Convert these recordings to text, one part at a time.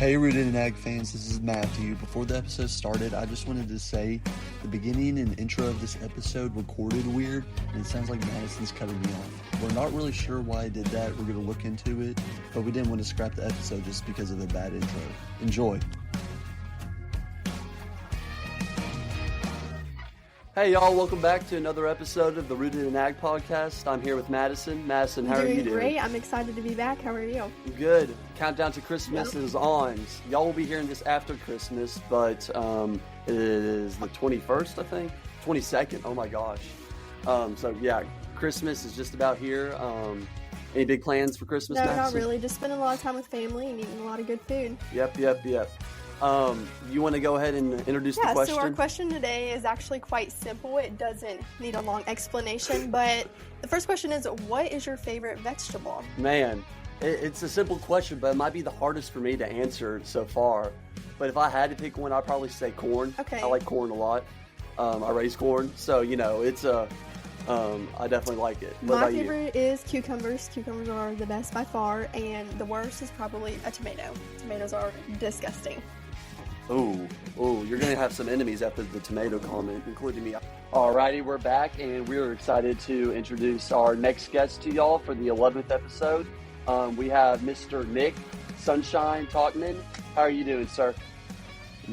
Hey, Rooted in Ag fans, this is Matthew. Before the episode started, I just wanted to say the beginning and intro of this episode recorded weird, and it sounds like Madison's cutting me off. We're not really sure why I did that. We're going to look into it, but we didn't want to scrap the episode just because of the bad intro. Enjoy. Hey y'all, welcome back to another episode of the Rooted in Ag podcast. I'm here with Madison. Madison, how are you doing? Great. I'm excited to be back. How are you? Good. Countdown to Christmas is on. Y'all will be hearing this after Christmas, but it is the 21st, I think. 22nd. Oh my gosh. So yeah, Christmas is just about here. Any big plans for Christmas, No, Madison? not really. Just spending a lot of time with family and eating a lot of good food. Yep. You want to go ahead and introduce the question? So our question today is actually quite simple. It doesn't need a long explanation, but the first question is, what is your favorite vegetable? Man, it's a simple question, but it might be the hardest for me to answer so far. But if I had to pick one, I'd probably say corn. Okay. I like corn a lot. I raise corn, so it's I definitely like it. What My about favorite is cucumbers. Cucumbers are the best by far, and the worst is probably a tomato. Tomatoes are disgusting. Ooh, you're going to have some enemies after the tomato comment, including me. Alrighty, we're back, and we're excited to introduce our next guest to y'all for the 11th episode. We have Mr. Nick Sunshine Tokman. How are you doing, sir?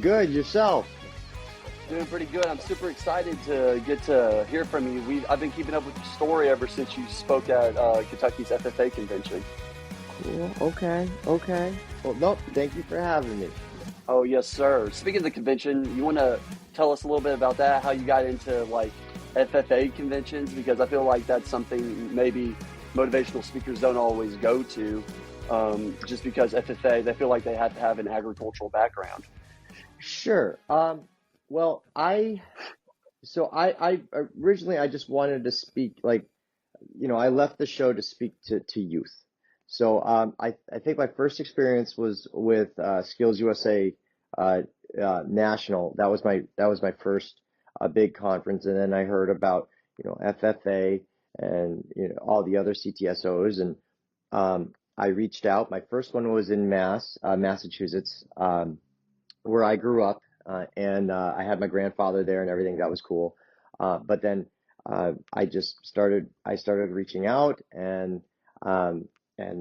Good, yourself? Doing pretty good. I'm super excited to get to hear from you. I've been keeping up with your story ever since you spoke at Kentucky's FFA convention. Cool, okay. Well, nope, thank you for having me. Oh, yes, sir. Speaking of the convention, you want to tell us a little bit about that, how you got into, FFA conventions? Because I feel like that's something maybe motivational speakers don't always go to, just because FFA, they feel like they have to have an agricultural background. Sure. Well, I originally I just wanted to speak, I left the show to speak to youth. So I think my first experience was with Skills USA National. That was my first big conference, and then I heard about FFA and all the other CTSOs, and I reached out. My first one was in Massachusetts, where I grew up, and I had my grandfather there and everything. That was cool. But then I started reaching out, and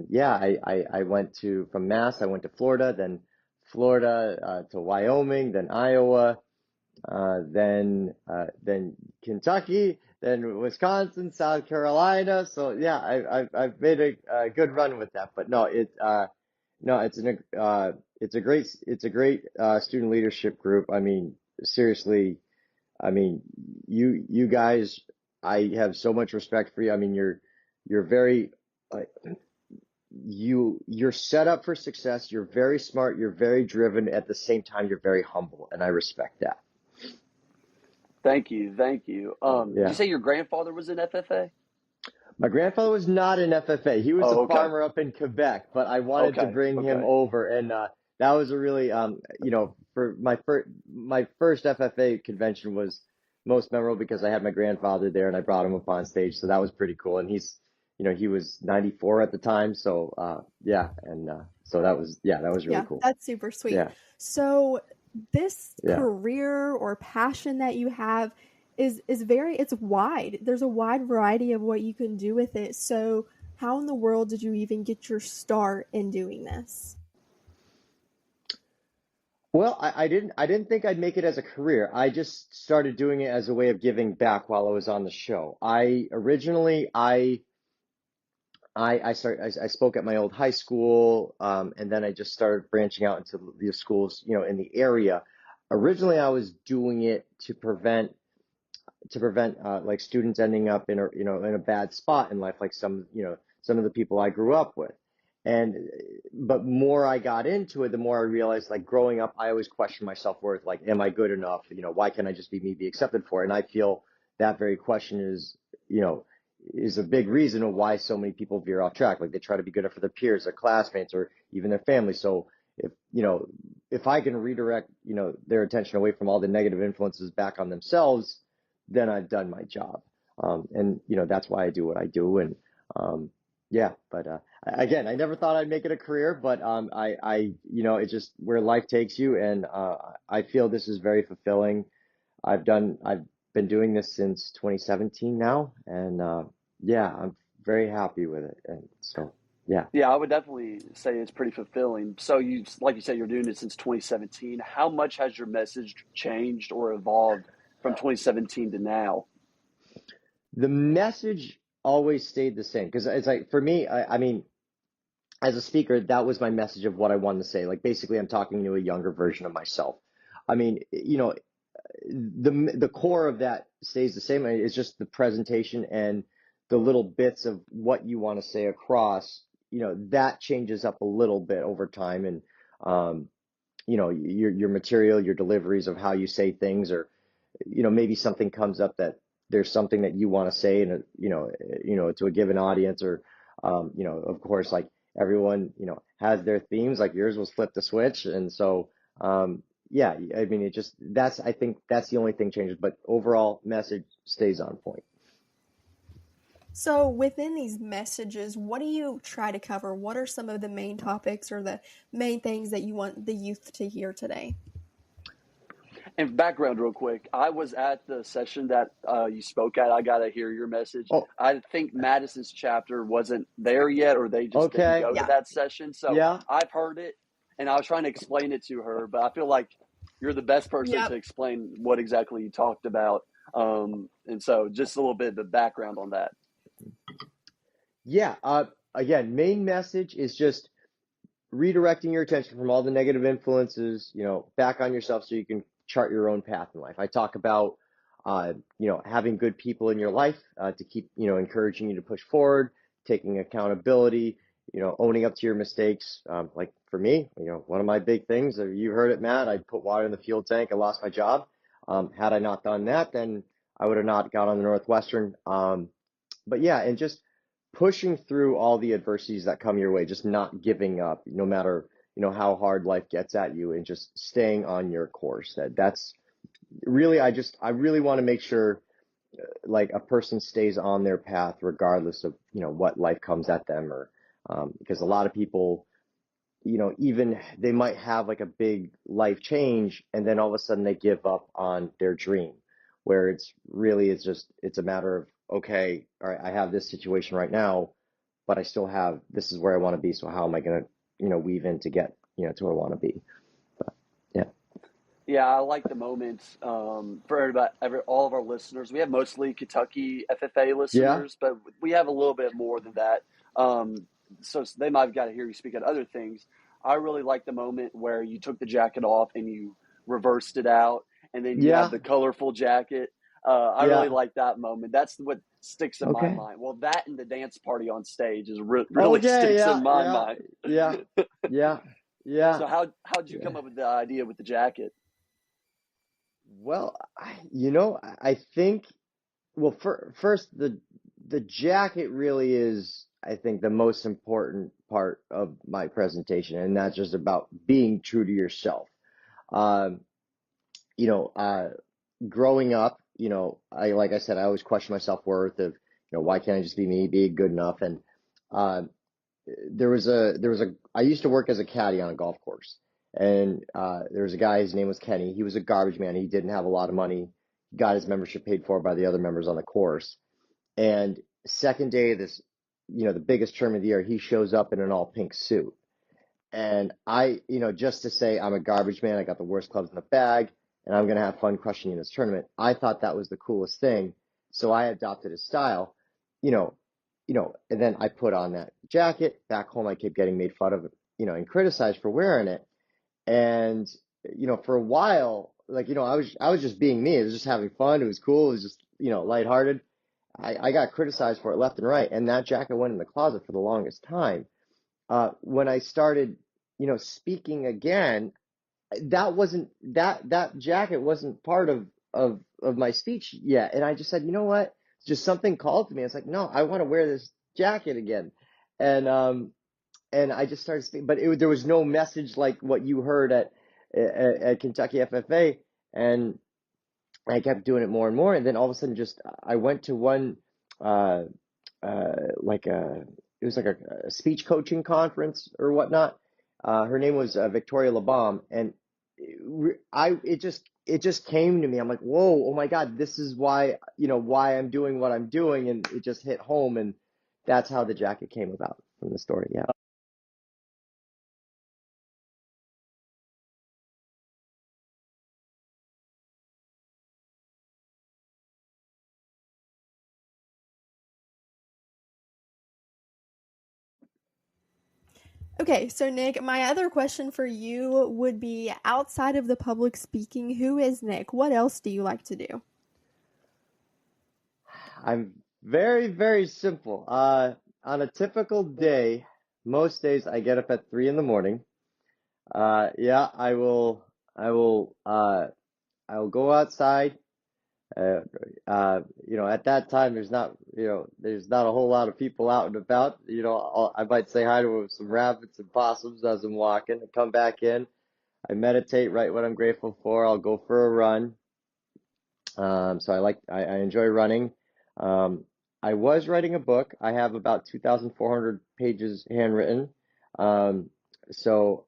yeah, I went from Mass, I went to Florida, then Florida to Wyoming, then Iowa, then Kentucky, then Wisconsin, South Carolina. So yeah, I've made a good run with that. But no, it's a great student leadership group. I mean, seriously, you guys, I have so much respect for you. I mean, you're very you're set up for success. You're very smart. You're very driven. At the same time, you're very humble, and I respect that. Thank you. Yeah. Did you say your grandfather was in FFA? My grandfather was not in FFA. He was a farmer up in Quebec, but I wanted to bring him over, and that was a really, for my first FFA convention was most memorable because I had my grandfather there, and I brought him up on stage, so that was pretty cool. And he was 94 at the time, so so that was really cool. That's super sweet. Yeah. So this career or passion that you have is it's wide. There's a wide variety of what you can do with it. So how in the world did you even get your start in doing this? Well, I didn't think I'd make it as a career. I just started doing it as a way of giving back while I was on the show. I spoke at my old high school, and then I just started branching out into the schools, in the area. Originally, I was doing it to prevent like students ending up in a bad spot in life, like some of the people I grew up with. But more I got into it, the more I realized, like growing up, I always questioned my self-worth, like, am I good enough? Why can't I just be me, be accepted for it? And I feel that very question is a big reason of why so many people veer off track. Like they try to be good enough for their peers, their classmates, or even their family. So if I can redirect, their attention away from all the negative influences back on themselves, then I've done my job. And that's why I do what I do. And yeah, but again, I never thought I'd make it a career, but it's just where life takes you, and I feel this is very fulfilling. I've been doing this since 2017 now, and yeah, I'm very happy with it, and so yeah. Yeah, I would definitely say it's pretty fulfilling. So like you said, you're doing it since 2017. How much has your message changed or evolved from 2017 to now? The message always stayed the same because it's like for me, I mean, as a speaker, that was my message of what I wanted to say. Like basically, I'm talking to a younger version of myself. I mean, the core of that stays the same. It's just the presentation and the little bits of what you want to say across. That changes up a little bit over time, and um, your material, your deliveries of how you say things, or maybe something comes up that there's something that you want to say, and to a given audience, or of course, like everyone, has their themes. Like yours was flip the switch, and so yeah, I mean, I think that's the only thing changes, but overall message stays on point. So, within these messages, what do you try to cover? What are some of the main topics or the main things that you want the youth to hear today? And background, real quick, I was at the session that you spoke at. I got to hear your message. Oh, I think Madison's chapter wasn't there yet, or they just didn't okay. go to Yeah. that session. So Yeah. I've heard it, and I was trying to explain it to her, but I feel like you're the best person to Yep. explain what exactly you talked about. And so just a little bit of the background on that. Yeah. Again, main message is just redirecting your attention from all the negative influences, back on yourself so you can chart your own path in life. I talk about, having good people in your life to keep, encouraging you to push forward, taking accountability, owning up to your mistakes. Like for me, one of my big things, you heard it, Matt, I put water in the fuel tank. I lost my job. Had I not done that, then I would have not got on the Northwestern. But yeah, and just pushing through all the adversities that come your way, just not giving up, no matter, how hard life gets at you, and just staying on your course. That's really, I really want to make sure like a person stays on their path regardless of, what life comes at them, or because a lot of people, even they might have like a big life change and then all of a sudden they give up on their dream, where it's a matter of, okay, all right, I have this situation right now, but I still have, this is where I want to be. So how am I going to, weave in to get, to where I want to be? But yeah. Yeah, I like the moment for all of our listeners. We have mostly Kentucky FFA Yeah. listeners, but we have a little bit more than that. Um, so they might have got to hear you speak at other things. I really like the moment where you took the jacket off and you reversed it out, and then you have Yeah. the colorful jacket. I really Yeah. like that moment. That's what sticks in my Okay. mind. Well, that and the dance party on stage is really Okay. sticks in Yeah. my Yeah. mind. Yeah. Yeah. Yeah. So how'd you Yeah. come up with the idea with the jacket? Well, I think, well, first, the jacket really is, I think, the most important part of my presentation, and that's just about being true to yourself. Um, you know, uh, Growing up, like I said, I always question my self-worth of, why can't I just be me, be good enough? And um, I used to work as a caddy on a golf course, and there was a guy, his name was Kenny. He was a garbage man. He didn't have a lot of money. He got his membership paid for by the other members on the course. And second day of this, the biggest tournament of the year, he shows up in an all pink suit. And just to say I'm a garbage man, I got the worst clubs in the bag, and I'm gonna have fun crushing in this tournament. I thought that was the coolest thing, so I adopted his style, you know, and then I put on that jacket. Back home, I kept getting made fun of, and criticized for wearing it. And for a while, like, I was just being me. It was just having fun. It was cool. It was just, lighthearted. I got criticized for it left and right, and that jacket went in the closet for the longest time. When I started, speaking again, that jacket wasn't part of my speech yet, and I just said, you know what? Just something called to me. I was like, no, I want to wear this jacket again, and I just started speaking, but there was no message like what you heard at Kentucky FFA, and I kept doing it more and more, and then all of a sudden, just I went to one, like a it was like a speech coaching conference or whatnot. Her name was Victoria LeBom, and it just came to me. I'm like, whoa, oh my God, this is why, why I'm doing what I'm doing, and it just hit home, and that's how the jacket came about from the story. Yeah. Okay, so Nick, my other question for you would be outside of the public speaking, who is Nick? What else do you like to do? I'm very, very simple. On a typical day, most days I get up at 3 in the morning. Yeah, I will go outside. Uh, at that time, there's not a whole lot of people out and about. I might say hi to some rabbits and possums as I'm walking. I come back in, I meditate, write what I'm grateful for. I'll go for a run. So I enjoy running. Um, I was writing a book. I have about 2,400 pages handwritten. Um,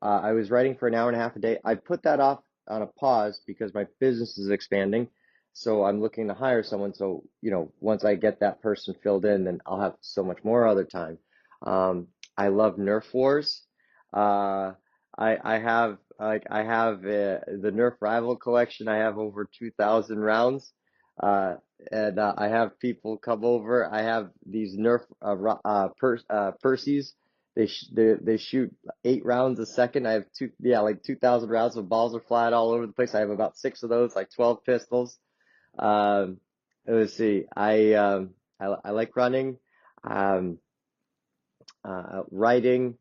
I was writing for an hour and a half a day. I put that off on a pause because my business is expanding. So I'm looking to hire someone. So, once I get that person filled in, then I'll have so much more other time. Um, I love Nerf wars. Uh, I have the Nerf Rival collection. I have over 2,000 rounds. Uh, and I have people come over. I have these Nerf Percy's. They shoot 8 rounds a second. I have like 2,000 rounds. So balls are flying all over the place. I have about 6 of those, like 12 pistols. Um, let's see. I like running, um, writing.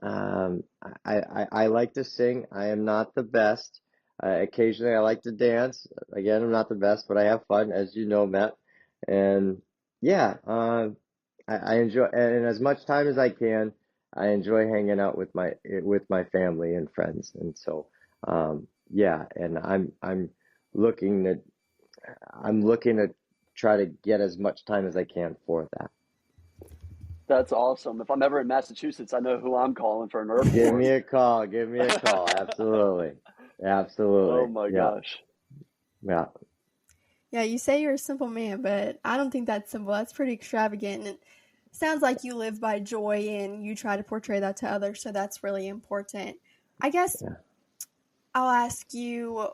I like to sing. I am not the best. Occasionally, I like to dance. Again, I'm not the best, but I have fun, as you know, Matt. And yeah, I enjoy, and as much time as I can, I enjoy hanging out with my family and friends. And so, yeah, and looking to I'm looking to try to get as much time as I can for that. That's awesome. If I'm ever in Massachusetts, I know who I'm calling for a Nerf Give war. me a call. Give me a call. Absolutely. Oh Absolutely. my Yeah. gosh. Yeah. Yeah, you say you're a simple man, but I don't think that's simple. That's pretty extravagant. And it sounds like you live by joy and you try to portray that to others, so that's really important. I guess Yeah. I'll ask you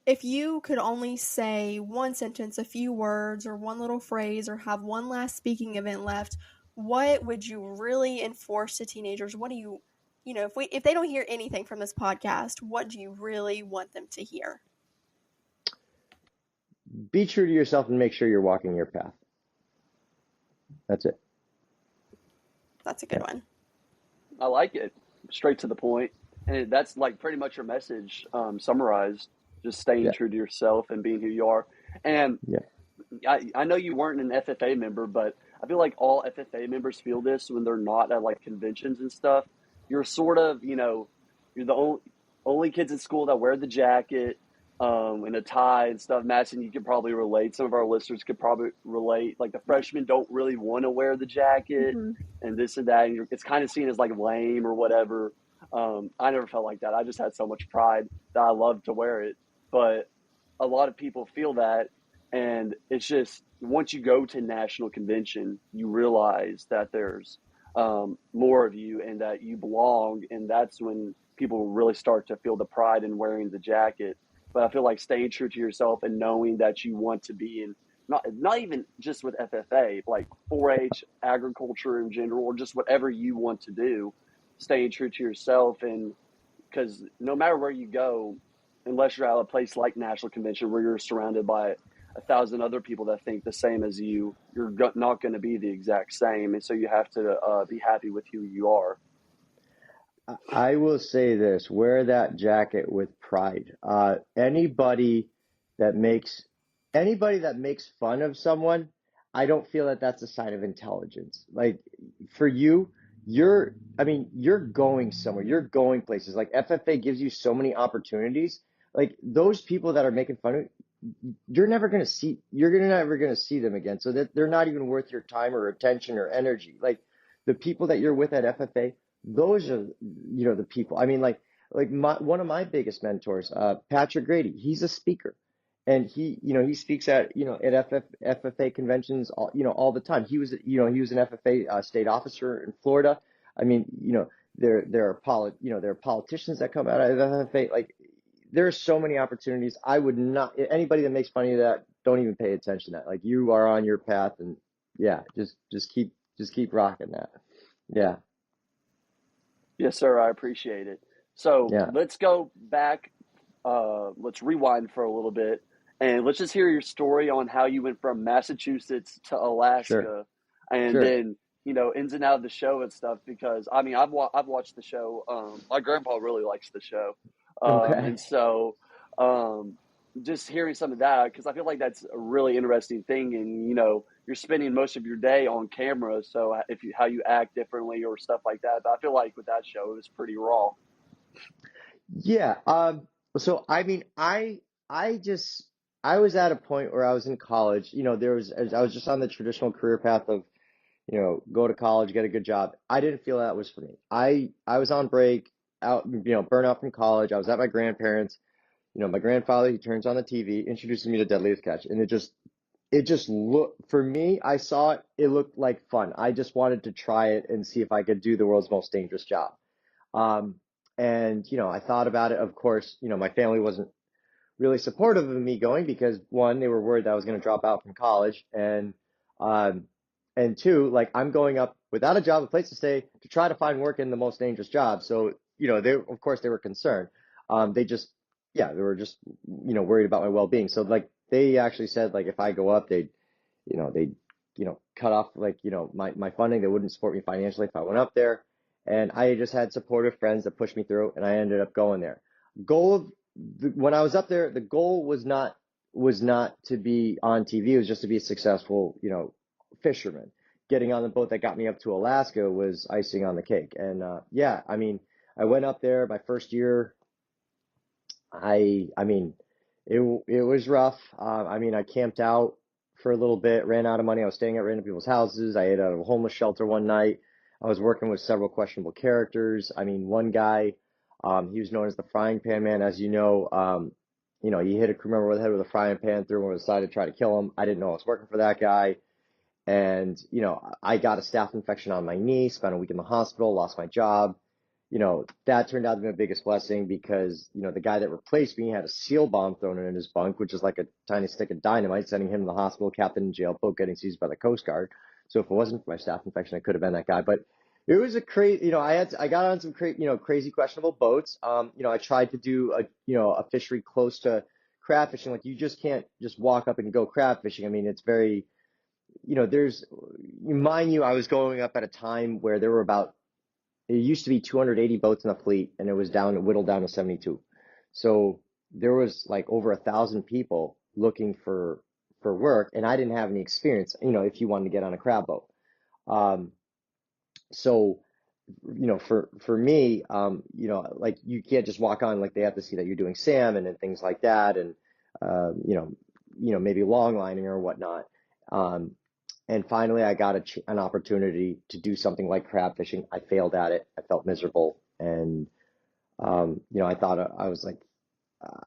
if you could only say one sentence, a few words, or one little phrase, or have one last speaking event left, what would you really enforce to teenagers? What do you, if they don't hear anything from this podcast, what do you really want them to hear? Be true to yourself and make sure you're walking your path. That's it. That's a good one. I like it. Straight to the point. And that's like pretty much your message summarized. Just staying Yeah. true to yourself and being who you are. And Yeah. I know you weren't an FFA member, but I feel like all FFA members feel this when they're not at like conventions and stuff. You're sort of, you're the only kids at school that wear the jacket and a tie and stuff. Madison, you could probably relate. Some of our listeners could probably relate. Like the freshmen don't really want to wear the jacket Mm-hmm. and this and that. And it's kind of seen as like lame or whatever. I never felt like that. I just had so much pride that I loved to wear it. But a lot of people feel that, and it's just once you go to national convention, you realize that there's more of you and that you belong, and that's when people really start to feel the pride in wearing the jacket. But I feel like staying true to yourself and knowing that you want to be in not even just with FFA, like 4-H, agriculture in general, or just whatever you want to do, staying true to yourself. And because no matter where you go, unless you're at a place like National Convention where you're surrounded by 1,000 other people that think the same as you, you're not going to be the exact same. And so you have to be happy with who you are. I will say this, wear that jacket with pride. That makes anybody that makes fun of someone, I don't feel that that's a sign of intelligence. Like for you, you're going somewhere. You're going places. Like FFA gives you so many opportunities. Like those people that are making fun of you're never going to see them again. So that they're not even worth your time or attention or energy. Like the people that you're with at FFA, those are, the people. I mean, one of my biggest mentors, Patrick Grady, he's a speaker. And he speaks at, at FFA conventions, all the time. He was an FFA state officer in Florida. I mean, there are politicians that come out of FFA. Like, there are so many opportunities. I would not, anybody that makes fun of that, don't even pay attention to that. Like, you are on your path, and yeah, just keep rocking that. Yeah. Yes, sir. I appreciate it. So Yeah. let's go back. Let's rewind for a little bit, and let's just hear your story on how you went from Massachusetts to Alaska, Sure. and Sure. then ins and out of the show and stuff. Because I mean, I've watched the show. My grandpa really likes the show, Okay. and so just hearing some of that, because I feel like that's a really interesting thing, and you're spending most of your day on camera, so how you act differently or stuff like that. But I feel like with that show, it was pretty raw. Yeah. So I mean, I was at a point where I was in college. I was just on the traditional career path of, go to college, get a good job. I didn't feel that was for me. I was on break, out, burnout from college. I was at my grandparents. My grandfather, he turns on the TV, introduces me to Deadliest Catch, and it just looked, for me, I saw it, it looked like fun. I just wanted to try it and see if I could do the world's most dangerous job. Um, and, I thought about it. Of course, my family wasn't really supportive of me going because, one, they were worried that I was going to drop out from college. Um, and two, like, I'm going up without a job, a place to stay, to try to find work in the most dangerous job. So, of course, they were concerned. They were just, worried about my well-being. So, like, they actually said, like, if I go up, they'd cut off, like, my funding. They wouldn't support me financially if I went up there. And I just had supportive friends that pushed me through, and I ended up going there. When I was up there, the goal was not to be on TV. It was just to be a successful, fisherman. Getting on the boat that got me up to Alaska was icing on the cake. And yeah, I mean, I went up there my first year. I mean, it was rough. I mean, I camped out for a little bit, ran out of money. I was staying at random people's houses. I ate out of a homeless shelter one night. I was working with several questionable characters. I mean, one guy, he was known as the Frying Pan Man. As he hit a crew member over the head with a frying pan, threw him over the side to try to kill him. I didn't know I was working for that guy. And, I got a staph infection on my knee, spent a week in the hospital, lost my job. That turned out to be my biggest blessing because, the guy that replaced me had a seal bomb thrown in his bunk, which is like a tiny stick of dynamite, sending him to the hospital, captain in jail, boat getting seized by the Coast Guard. So if it wasn't for my staph infection, I could have been that guy. But it was a crazy, I got on some crazy questionable boats. I tried to do a fishery close to crab fishing. Like, you just can't just walk up and go crab fishing. I mean, it's very, mind you, I was going up at a time where it used to be 280 boats in the fleet, and it was whittled down to 72. So there was like over 1,000 people looking for work, and I didn't have any experience, if you wanted to get on a crab boat. So, for me, like, you can't just walk on, like, they have to see that you're doing salmon and things like that, and maybe long lining or whatnot. And finally, I got an opportunity to do something like crab fishing. I failed at it. I felt miserable, and I thought I was like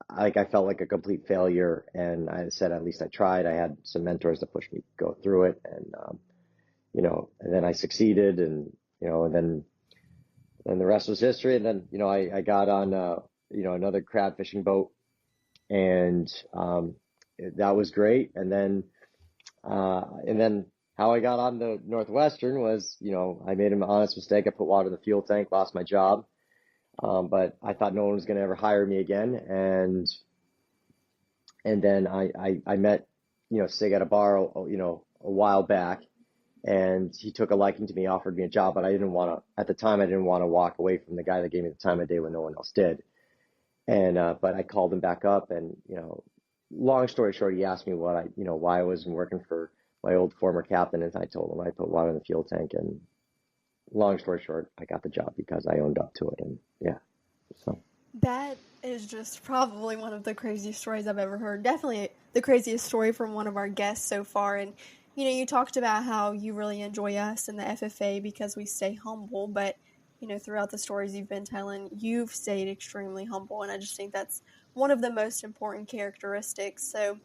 I felt like a complete failure. And I said, at least I tried. I had some mentors that pushed me to go through it, and and then I succeeded, and and then the rest was history. And then I got on another crab fishing boat, and that was great. And then how I got on the Northwestern was, I made an honest mistake. I put water in the fuel tank, lost my job. But I thought no one was going to ever hire me again. And then I met, Sig at a bar, a while back, and he took a liking to me, offered me a job, but at the time, I didn't want to walk away from the guy that gave me the time of day when no one else did. But I called him back up, and, long story short, he asked me why I wasn't working for my old former captain, and I told him I put water in the fuel tank. And long story short, I got the job because I owned up to it. And yeah, so that is just probably one of the craziest stories I've ever heard. Definitely the craziest story from one of our guests so far. And You talked about how you really enjoy us in the FFA because we stay humble, but, throughout the stories you've been telling, you've stayed extremely humble, and I just think that's one of the most important characteristics. So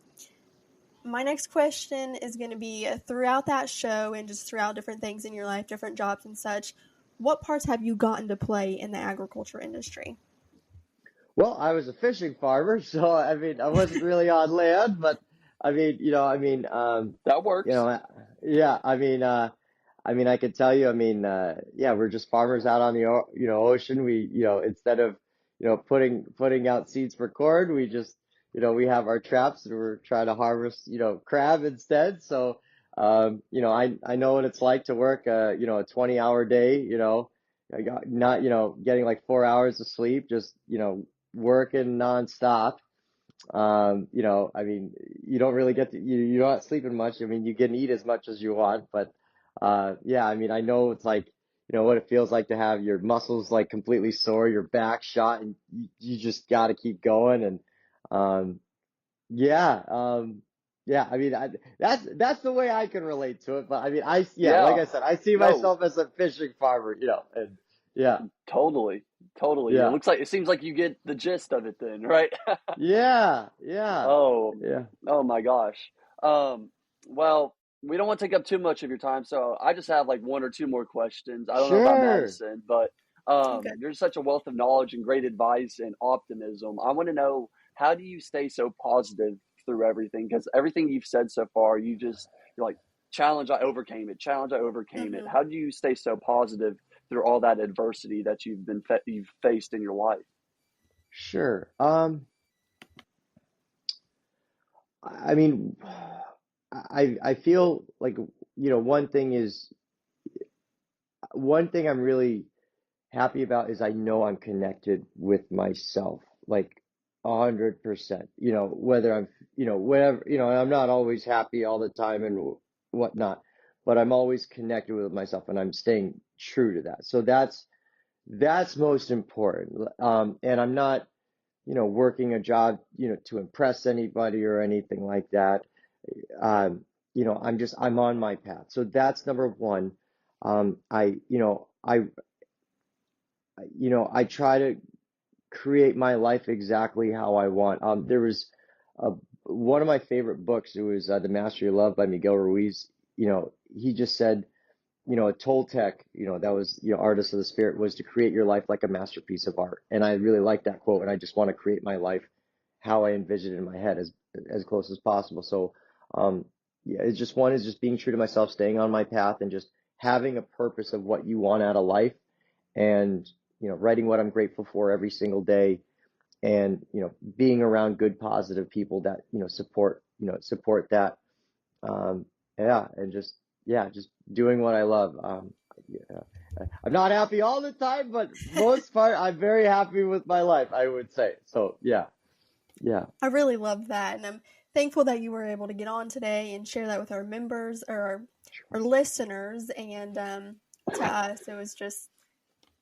my next question is going to be, throughout that show and just throughout different things in your life, different jobs and such, what parts have you gotten to play in the agriculture industry? Well, I was a fishing farmer, so I mean, I wasn't really on land, but That works. yeah, I could tell you, yeah, we're just farmers out on the ocean. We, instead of, putting out seeds for corn, we just, we have our traps and we're trying to harvest, crab instead. So, I know what it's like to work, a 20-hour day, I got not, getting like 4 hours of sleep, just, working nonstop. You don't really get to, you're not sleeping much. I mean, you can eat as much as you want, but yeah, I know it's like, what it feels like to have your muscles like completely sore, your back shot, and you just got to keep going. And yeah, yeah, that's the way I can relate to it. But yeah, like Yeah. I said, I see No, myself as a fishing farmer, and yeah, totally. Totally. yeah, It seems like you get the gist of it then, right? yeah, yeah, Oh, yeah. oh my gosh. Um, well, we don't want to take up too much of your time, so I just have like one or two more questions. I don't know about Sure. Madison, but Okay. you're such a wealth of knowledge and great advice and optimism. I want to know, how do you stay so positive through everything? Because everything you've said so far, you're like, challenge, I overcame it. Challenge, I overcame it. Mm-hmm. How do you stay so positive through all that adversity that you've faced in your life? Sure. I mean, I feel like, one thing I'm really happy about is I know I'm connected with myself, like 100%. Whether I'm, whatever, and I'm not always happy all the time and whatnot, but I'm always connected with myself and I'm staying true to that. So that's most important. And I'm not, working a job, to impress anybody or anything like that. I'm on my path. So that's number one. I try to create my life exactly how I want. There was a, one of my favorite books. It was The Mastery of Love by Miguel Ruiz. He just said, a Toltec, that was, artist of the spirit, was to create your life like a masterpiece of art. And I really like that quote. And I just want to create my life how I envision it in my head as close as possible. So, yeah, it's just one is just being true to myself, staying on my path, and just having a purpose of what you want out of life, and writing what I'm grateful for every single day, and being around good, positive people that support that. Yeah, and just doing what I love. Yeah. I'm not happy all the time, but most part, I'm very happy with my life, I would say. So yeah, yeah. I really love that, and I'm thankful that you were able to get on today and share that with our members or our listeners, and to us.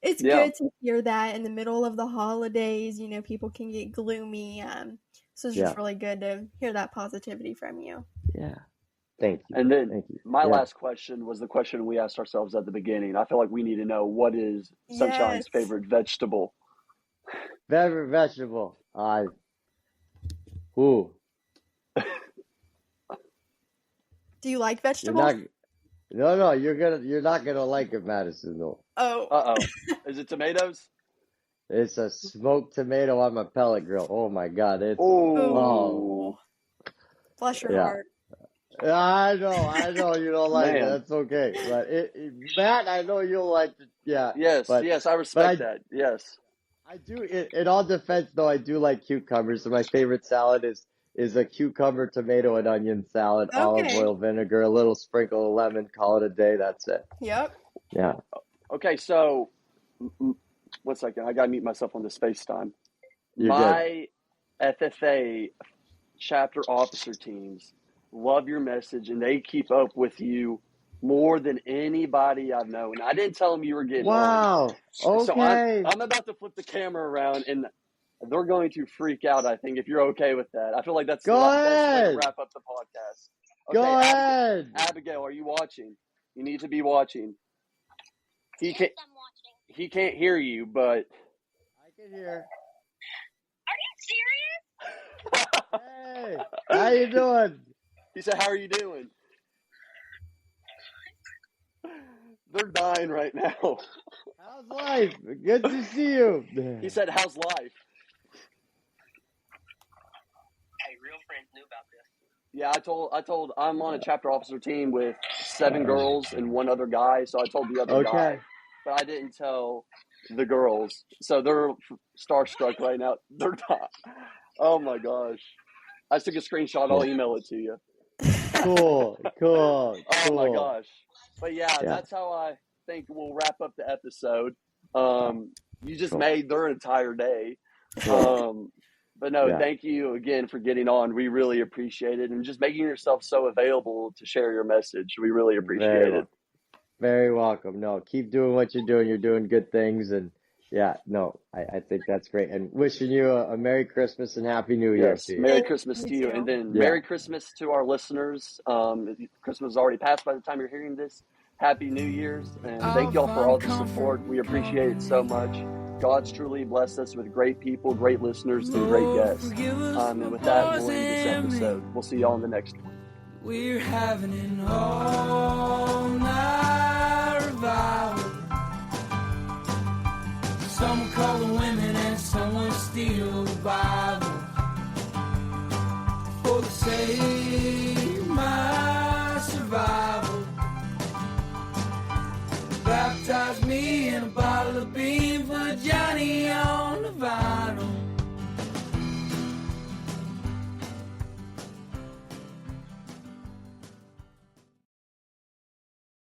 It's Yeah. good to hear that in the middle of the holidays. People can get gloomy, so it's just Yeah. really good to hear that positivity from you. Yeah. Thank you. And then Thank you. my Yeah. last question was the question we asked ourselves at the beginning. I feel like we need to know, what is Yes. Sunshine's favorite vegetable? Favorite vegetable. Ooh, Do you like you're vegetables? not. No, you're not gonna like it, Madison. No, Oh, Uh-oh. Is it tomatoes? it's a smoked tomato on my pellet grill. Oh my God, it's oh oh, Oh, bless your yeah. heart. I know you don't like it. man. That's okay, but Matt, I know you'll like it. Yeah, Yes, but yes, I but respect that. Yes. I do. In all defense, though, I do like cucumbers. So my favorite salad is a cucumber, tomato, and onion salad, olive Okay. oil, vinegar, a little sprinkle of lemon. Call it a day. That's it. Yep. Yeah, Okay, so 1 second. I got to mute myself on the space time. you're good. My FFA chapter officer teams love your message, and they keep up with you more than anybody I've known. I didn't tell them you were getting on, Wow. so Okay. I'm about to flip the camera around, and they're going to freak out, I think, if you're okay with that. I feel like that's Go the best way to ahead. wrap up the podcast. Go ahead. Abigail, are you watching? You need to be watching. He can't. I'm watching. He can't hear you, but I can hear. Are you serious? Hey, how you doing? he said, "How are you doing?" They're dying right now. How's life? Good to see you. He said, "How's life?" Hey, real friends knew about this. Yeah, I told I'm on a chapter officer team with 7 girls and 1 other guy, so I told the other guy, but I didn't tell the girls. So they're starstruck right now. They're not. Oh my gosh. I took a screenshot. I'll email it to you. Cool. Oh my gosh. But yeah, that's how I think we'll wrap up the episode. You just made their entire day. But no, thank you again for getting on. We really appreciate it, and just making yourself so available to share your message. We really appreciate it. Very welcome. No, keep doing what you're doing. You're doing good things, and I think that's great. And wishing you a Merry Christmas and Happy New Year. Yes, Merry Christmas to you, and then Merry Christmas to our listeners. Christmas is already passed by the time you're hearing this. Happy New Year's, and thank y'all for all the support. We appreciate it so much. God's truly blessed us with great people, great listeners, and great guests. And with that, we'll end this episode. We'll see y'all in the next one. We're having an all-night revival. Some will call the women and some will steal the Bible. For the sake of my survival.